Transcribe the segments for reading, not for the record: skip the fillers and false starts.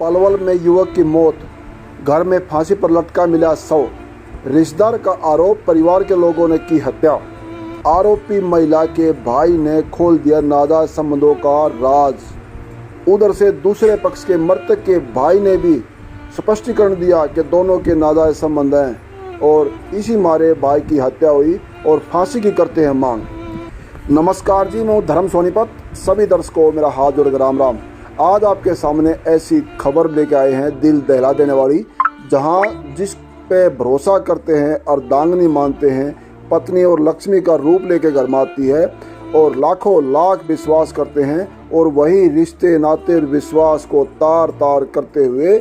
पलवल में युवक की मौत, घर में फांसी पर लटका मिला शव। रिश्तेदार का आरोप, परिवार के लोगों ने की हत्या। आरोपी महिला के भाई ने खोल दिया नाजायज संबंधों का राज। उधर से दूसरे पक्ष के मृतक के भाई ने भी स्पष्टीकरण दिया कि दोनों के नाजायज संबंध हैं और इसी मारे भाई की हत्या हुई और फांसी की करते हैं मांग। नमस्कार जी, मैं धर्म सोनीपत। सभी दर्शकों को मेरा हाथ जोड़ राम राम। आज आपके सामने ऐसी खबर लेके आए हैं दिल दहला देने वाली, जहां जिस पे भरोसा करते हैं अर्धांगिनी मानते हैं, पत्नी और लक्ष्मी का रूप लेके घर में आती है और लाखों लाख विश्वास करते हैं, और वही रिश्ते नाते विश्वास को तार तार करते हुए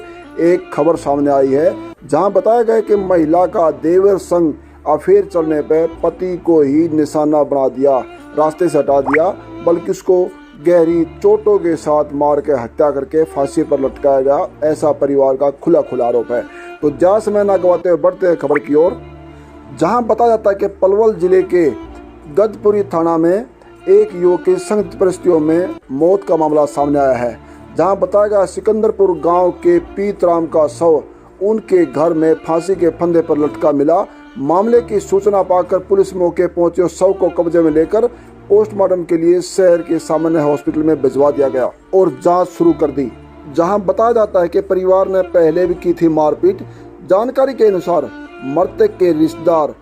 एक खबर सामने आई है, जहां बताया गया कि महिला का देवर संग अफेयर चलने पर पति को ही निशाना बना दिया, रास्ते से हटा दिया, बल्कि उसको गहरी चोटों के साथ मार के हत्या करके फांसी पर लटकाया गया। ऐसा परिवार का खुला आरोप है। तो ज्यादा समय न गवाते हुए बढ़ते हैं खबर की ओर, जहां बताया जाता है कि पलवल जिले के गजपुरी थाना में एक युवक की संदिग्ध परिस्थितियों में मौत का मामला सामने आया है। जहां बताया गया सिकंदरपुर गांव के पीतराम का शव उनके घर में फांसी के फंदे पर लटका मिला। मामले की सूचना पाकर पुलिस मौके पहुंची और शव को कब्जे में लेकर पोस्टमार्टम के लिए शहर के सामान्य हॉस्पिटल में भिजवा दिया गया और जांच शुरू कर दी। जहां बताया जाता है कि परिवार ने पहले भी की थी मारपीट। जानकारी के अनुसार मृतक के रिश्तेदार,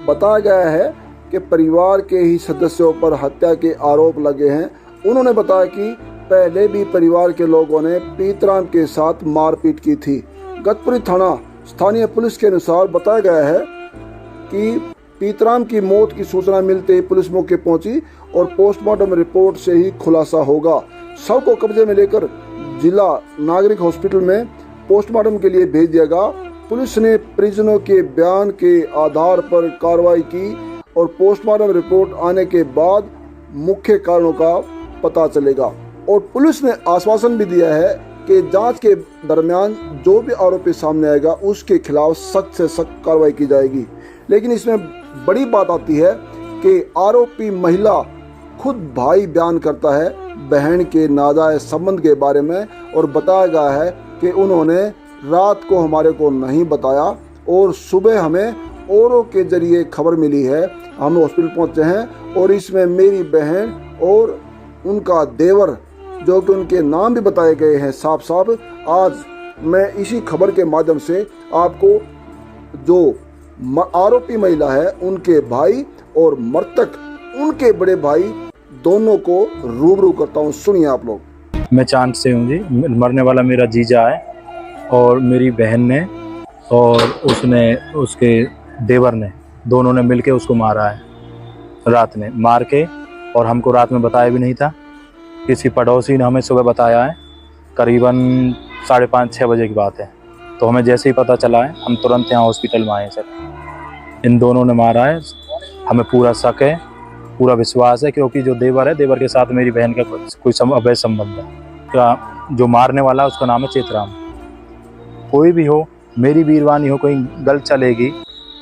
बताया गया है कि परिवार के ही सदस्यों पर हत्या के आरोप लगे हैं। उन्होंने बताया कि पहले भी परिवार के लोगों ने पीतराम के साथ मारपीट की थी। गजपुरी थाना स्थानीय पुलिस के अनुसार बताया गया है कि पीतराम की मौत की सूचना मिलते ही पुलिस मौके पहुंची और पोस्टमार्टम रिपोर्ट से ही खुलासा होगा। शव को कब्जे में लेकर जिला नागरिक हॉस्पिटल में पोस्टमार्टम के लिए भेज दिया गया। पुलिस ने परिजनों के बयान के आधार पर कार्रवाई की और पोस्टमार्टम रिपोर्ट आने के बाद मुख्य कारणों का पता चलेगा। और पुलिस ने आश्वासन भी दिया है कि जांच के दरमियान जो भी आरोपी सामने आएगा उसके खिलाफ सख्त से सख्त कार्रवाई की जाएगी। लेकिन इसमें बड़ी बात आती है कि आरोपी महिला खुद भाई बयान करता है बहन के नाजायज संबंध के बारे में, और बताया गया है कि उन्होंने रात को हमारे को नहीं बताया और सुबह हमें औरों के जरिए खबर मिली है। हम हॉस्पिटल पहुंचे हैं और इसमें मेरी बहन और उनका देवर, जो कि उनके नाम भी बताए गए हैं साफ साफ। आज मैं इसी खबर के माध्यम से आपको जो आरोपी महिला है उनके भाई और मृतक उनके बड़े भाई दोनों को रूबरू करता हूँ। सुनिए आप लोग। मैं चांद से हूँ जी। मरने वाला मेरा जीजा है और मेरी बहन ने और उसने उसके देवर ने, दोनों ने मिलके उसको मारा है रात में, मार के। और हमको रात में बताया भी नहीं था। किसी पड़ोसी ने हमें सुबह बताया है, करीबन 5:30-6 बजे की बात है। तो हमें जैसे ही पता चला है हम तुरंत यहाँ हॉस्पिटल में आए। सर, इन दोनों ने मारा है। हमें पूरा शक है, पूरा विश्वास है, क्योंकि जो देवर है, देवर के साथ मेरी बहन का कोई अवैध संबंध है। क्या जो मारने वाला है उसका नाम है चेतराम। कोई भी हो, मेरी वीरवानी हो, कोई गलत चलेगी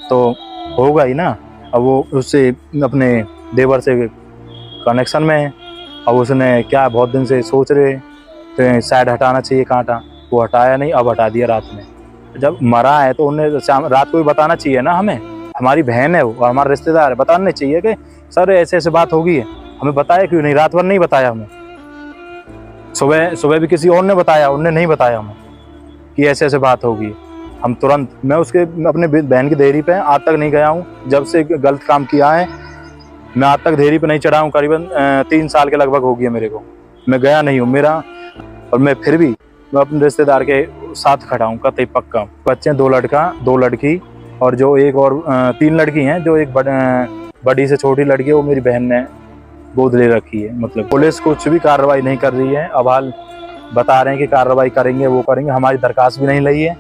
तो होगा ही ना। अब वो उससे अपने देवर से कनेक्शन में है। अब उसने क्या बहुत दिन से सोच रहे तो साइड हटाना चाहिए कांटा, वो हटाया नहीं, अब हटा दिया रात में। जब मरा है तो उन्हें रात को भी बताना चाहिए ना हमें। हमारी बहन है वो और हमारा रिश्तेदार है, बताना चाहिए कि सर ऐसे ऐसे बात होगी है। हमें बताया क्यों नहीं? रात भर नहीं बताया हमें। सुबह भी किसी और ने बताया, उन्होंने नहीं बताया हमें कि ऐसे ऐसे बात होगी। हम तुरंत, मैं उसके अपने बहन की देहरी पे आज तक नहीं गया हूँ। जब से गलत काम किया है मैं आज तक देहरी पे नहीं चढ़ा हूँ। करीबन 3 साल के लगभग हो गया मेरे को, मैं गया नहीं हूँ मेरा। और मैं फिर भी मैं अपने रिश्तेदार के साथ खड़ा हूँ, कतई पक्का। बच्चे 2 लड़का 2 लड़की, और जो एक और 3 लड़की हैं। जो एक बड़ी से छोटी लड़की है वो मेरी बहन ने गोद ले रखी है। मतलब पुलिस कुछ भी कार्रवाई नहीं कर रही है। अब हाल बता रहे हैं कि कार्रवाई करेंगे, वो करेंगे। हमारी दरखास्त भी नहीं ली है,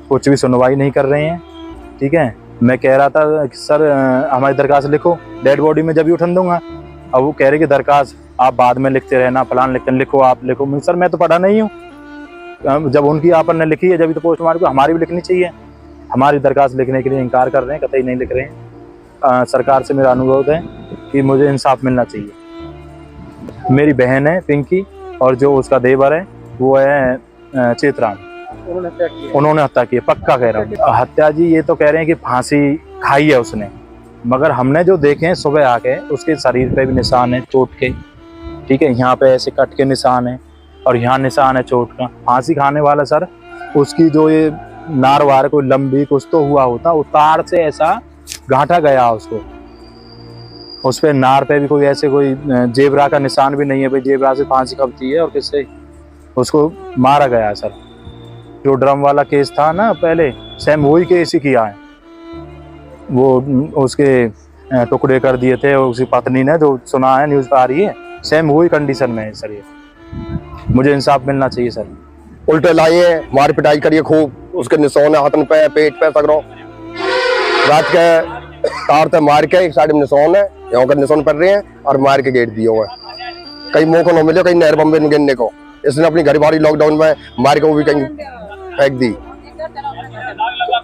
कुछ भी सुनवाई नहीं कर रहे हैं। ठीक है, मैं कह रहा था कि सर हमारी दरखास्त लिखो, डेड बॉडी में जब भी उठन दूंगा। अब वो कह रहे कि दरखास्त आप बाद में लिखते रहना, प्लान लिखो, आप लिखो। सर मैं तो पढ़ा नहीं हूँ। जब उनकी आपन ने लिखी है जब तो पोस्टमार्टम को हमारी भी लिखनी चाहिए। हमारी दरखास्त लिखने के लिए इनकार कर रहे हैं, कतई नहीं लिख रहे हैं। सरकार से मेरा अनुरोध है कि मुझे इंसाफ मिलना चाहिए। मेरी बहन है पिंकी और जो उसका देवर है वो है चेतराम, उन्होंने हत्या की है। उन्होंने हत्या की है, पक्का कह रहा हूँ। हत्या जी ये तो कह रहे हैं कि फांसी खाई है उसने, मगर हमने जो देखे हैं सुबह आके उसके शरीर पे भी निशान है चोट के, ठीक है, यहाँ पे ऐसे कट के निशान है और यहाँ निशान है चोट का। फांसी खाने वाला सर उसकी जो ये नार वार कोई लंबी कुछ तो हुआ होता, उतार से ऐसा घाटा गया उसको, उस पे नार पे भी कोई ऐसे कोई जेबरा का निशान भी नहीं है, भाई जेबरा से फांसी कबती है और किससे उसको मारा गया है सर। जो ड्रम वाला केस था ना पहले, सेम वही केस ही किया है, वो उसके टुकड़े कर दिए थे उसकी पत्नी ने, जो सुना है न्यूज पे आ रही है, सेम वही कंडीशन में है सर। ये मुझे इंसाफ मिलना चाहिए सर। उल्टे लाए हैं, मार पिटाई करिए खूब, उसके निशान है हाथन पे पेट पे सगरों, रात के तार ते मार के एक साइड में निशान है, यहाँ का निशान पड़ रहे हैं और मार के गेट दिए हुए हैं। कहीं मुंह को न मिले, कहीं नहर बम्बे गिनने को, इसने अपनी घर बारी लॉकडाउन में मार के वो भी कहीं फेंक दी।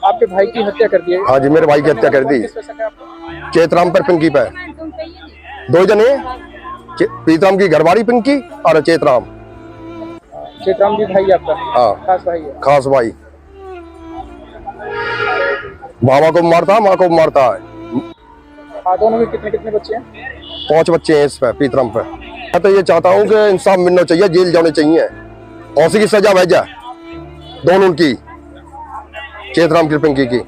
आपके भाई की हत्या कर दी है? हाँ जी, मेरे भाई की हत्या कर दी। किस पे शक है आपको? चेतराम पर पिंकी पे, दो जने, पीतराम की घरवारी पिंकी और चेतराम। चेतराम भी भाई आपका? हाँ, खास भाई है। खास भाई, बाबा को मारता, माँ को मारता है। हाँ, दोनों के कितने कितने बच्चे हैं? 5 बच्चे हैं इस पे, पीतराम पे। मैं तो ये चाहता हूँ कि इंसाफ मिलना चाहिए, जेल जाने चाहिए, फांसी की सजा भेजा दोनों की, चेतराम की पिंकी की।